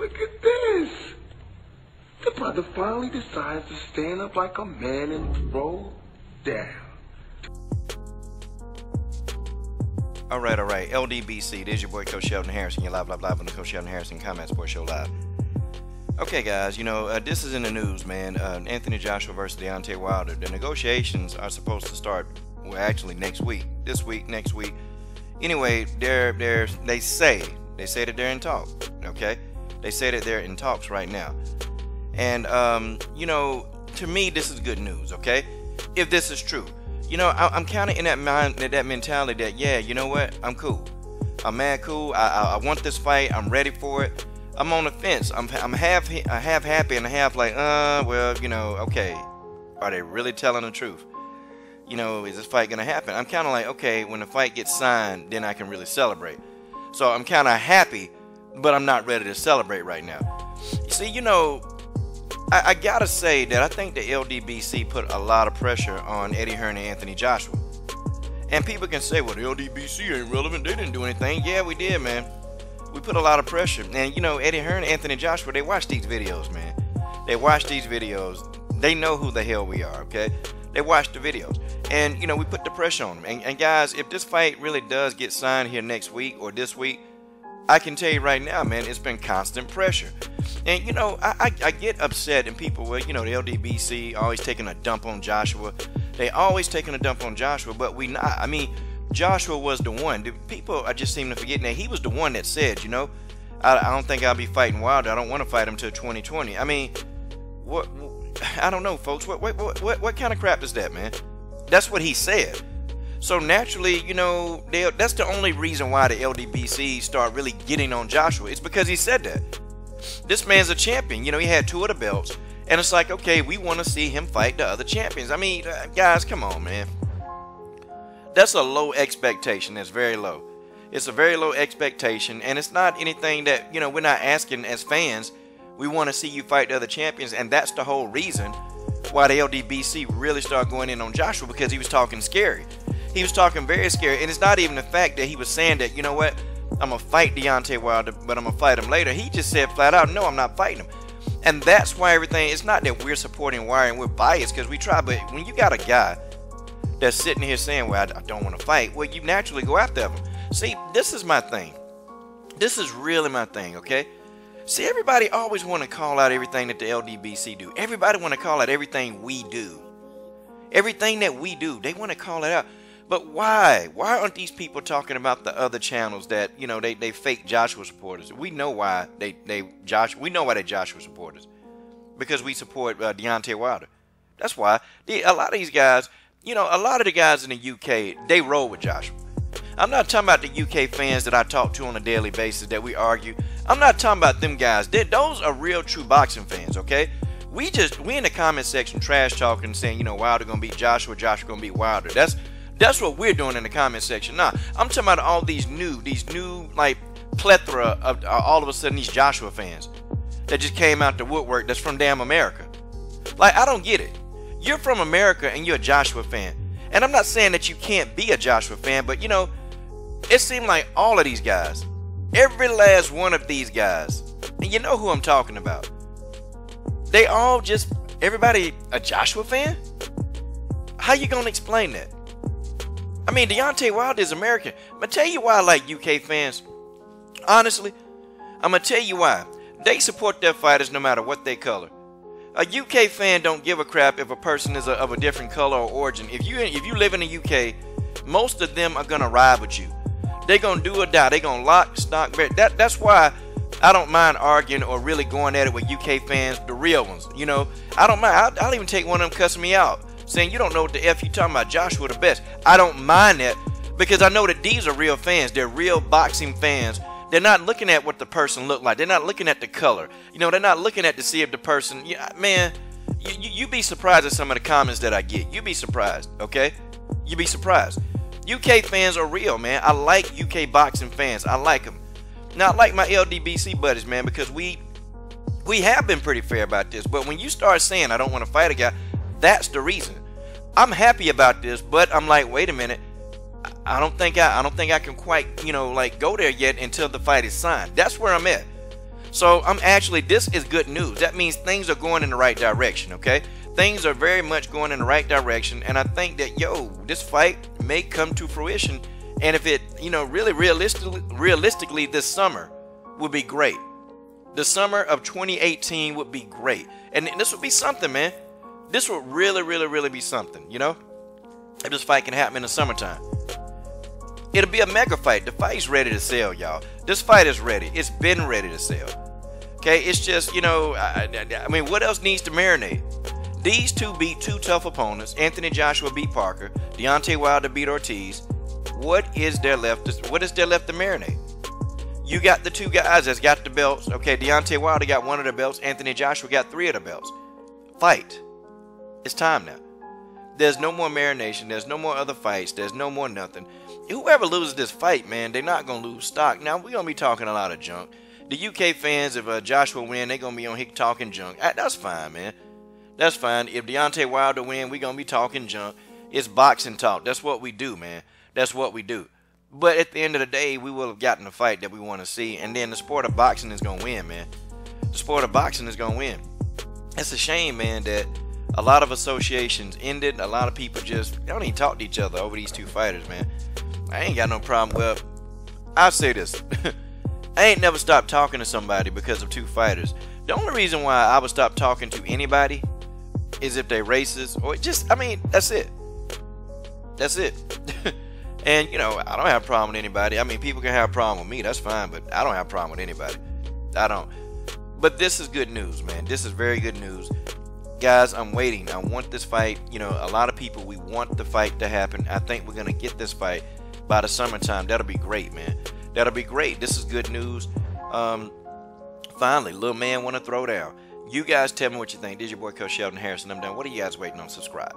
Look at this. The brother finally decides to stand up like a man and throw down. All right. LDBC, this is your boy Coach Sheldon Harrison. You're live on the Coach Sheldon Harrison Combat Sports Show Live. Okay, guys, this is in the news, man. Anthony Joshua versus Deontay Wilder. The negotiations are supposed to start, well, actually next week. This week, next week. Anyway, they say that they're in talks, okay? They say that they're in talks right now. And, to me, this is good news, okay? If this is true. I'm kind of in that mentality that, yeah, you know what? I'm cool. I'm mad cool. I want this fight. I'm ready for it. I'm on the fence. I'm half happy and half like, well, okay. Are they really telling the truth? Is this fight going to happen? I'm kind of like, okay, when the fight gets signed, then I can really celebrate. So I'm kind of happy, but I'm not ready to celebrate right now. See, I got to say that I think the LDBC put a lot of pressure on Eddie Hearn and Anthony Joshua. And people can say, well, the LDBC ain't relevant. They didn't do anything. Yeah, we did, man. We put a lot of pressure. And, Eddie Hearn and Anthony Joshua, they watch these videos, man. They watch these videos. They know who the hell we are, okay? They watch the videos. And, we put the pressure on them. And guys, if this fight really does get signed here next week or this week, I can tell you right now, man, it's been constant pressure. And, I get upset and people, well, the LDBC always taking a dump on Joshua. They always taking a dump on Joshua, but we not. I mean, Joshua was the one. People are just seem to forget that he was the one that said, I don't think I'll be fighting Wilder. I don't want to fight him till 2020. I mean, what? I don't know, folks. What kind of crap is that, man? That's what he said. So naturally, that's the only reason why the LDBC start really getting on Joshua. It's because he said that. This man's a champion. He had 2 of the belts. And it's like, okay, we want to see him fight the other champions. I mean, guys, come on, man. That's a low expectation. That's very low. It's a very low expectation. And it's not anything that, we're not asking as fans. We want to see you fight the other champions. And that's the whole reason why the LDBC really started going in on Joshua, because he was talking scary. He was talking very scary. And it's not even the fact that he was saying that, you know what, I'm going to fight Deontay Wilder, but I'm going to fight him later. He just said flat out, no, I'm not fighting him. And that's why everything, it's not that we're supporting Wilder and we're biased because we try, but when you got a guy that's sitting here saying, well, I don't want to fight, well, you naturally go after him. See, this is my thing. This is really my thing, okay? See, everybody always want to call out everything that the LDBC do. Everybody want to call out everything we do. Everything that we do, they want to call it out. But why? Why aren't these people talking about the other channels that, they fake Joshua supporters? We know why we know why they Joshua supporters. Because we support Deontay Wilder. That's why. A lot of these guys, a lot of the guys in the UK, they roll with Joshua. I'm not talking about the UK fans that I talk to on a daily basis that we argue. I'm not talking about them guys. Those are real true boxing fans, okay? We in the comment section trash talking, saying, Wilder gonna beat Joshua, Joshua gonna beat Wilder. That's what we're doing in the comment section. Nah, I'm talking about all these new like plethora of all of a sudden these Joshua fans that just came out the woodwork that's from damn America. Like, I don't get it. You're from America and you're a Joshua fan. And I'm not saying that you can't be a Joshua fan, but it seemed like all of these guys, every last one of these guys, and you know who I'm talking about, they all just, everybody a Joshua fan? How you gonna explain that? I mean, Deontay Wilder is American. I'm going to tell you why I like UK fans. Honestly, I'm going to tell you why. They support their fighters no matter what their color. A UK fan don't give a crap if a person is of a different color or origin. If you live in the UK, most of them are going to ride with you. They're going to do or die. They're going to lock, stock, that's why I don't mind arguing or really going at it with UK fans, the real ones. I don't mind. I'll even take one of them cussing me out, saying you don't know what the F you talking about, Joshua the best. I don't mind that because I know that these are real fans. They're real boxing fans. They're not looking at what the person looked like. They're not looking at the color. They're not looking at to see if the person, man, you be surprised at some of the comments that I get. You be surprised, okay? You be surprised. UK fans are real, man. I like UK boxing fans. I like them. Now, I like my LDBC buddies, man, because we have been pretty fair about this. But when you start saying I don't want to fight a guy, that's the reason. I'm happy about this, but I'm like, wait a minute. I don't think I can quite, like go there yet until the fight is signed. That's where I'm at. So this is good news. That means things are going in the right direction, okay? Things are very much going in the right direction, and I think that, this fight may come to fruition, and if it, really realistically, this summer would be great. The summer of 2018 would be great, and this would be something, man. This would really be something, if this fight can happen in the summertime. It'll be a mega fight. The fight's ready to sell, y'all. This fight is ready. It's been ready to sell. Okay, it's just, what else needs to marinate? These two beat two tough opponents. Anthony Joshua beat Parker. Deontay Wilder beat Ortiz. What is there left to marinate? You got the two guys that's got the belts. Okay, Deontay Wilder got one of the belts. Anthony Joshua got 3 of the belts. Fight. It's time now. There's no more marination. There's no more other fights. There's no more nothing. Whoever loses this fight, man, they're not going to lose stock. Now, we're going to be talking a lot of junk. The UK fans, if Joshua win, they're going to be on here talking junk. That's fine, man. That's fine. If Deontay Wilder win, we're going to be talking junk. It's boxing talk. That's what we do, man. That's what we do. But at the end of the day, we will have gotten the fight that we want to see. And then the sport of boxing is going to win, man. The sport of boxing is going to win. It's a shame, man, that a lot of associations ended. A lot of people just don't even talk to each other over these two fighters, man. I ain't got no problem. Well, I'll say this. I ain't never stopped talking to somebody because of two fighters. The only reason why I would stop talking to anybody is if they're racist or that's it. That's it. And, I don't have a problem with anybody. People can have a problem with me. That's fine, but I don't have a problem with anybody. I don't. But this is good news, man. This is very good news. Guys, I'm waiting. I want this fight. A lot of people, we want the fight to happen. I think we're going to get this fight by the summertime. That'll be great, man. That'll be great. This is good news. Finally, little man want to throw down. You guys tell me what you think. This is your boy, Coach Sheldon Harrison. I'm done. What are you guys waiting on? Subscribe.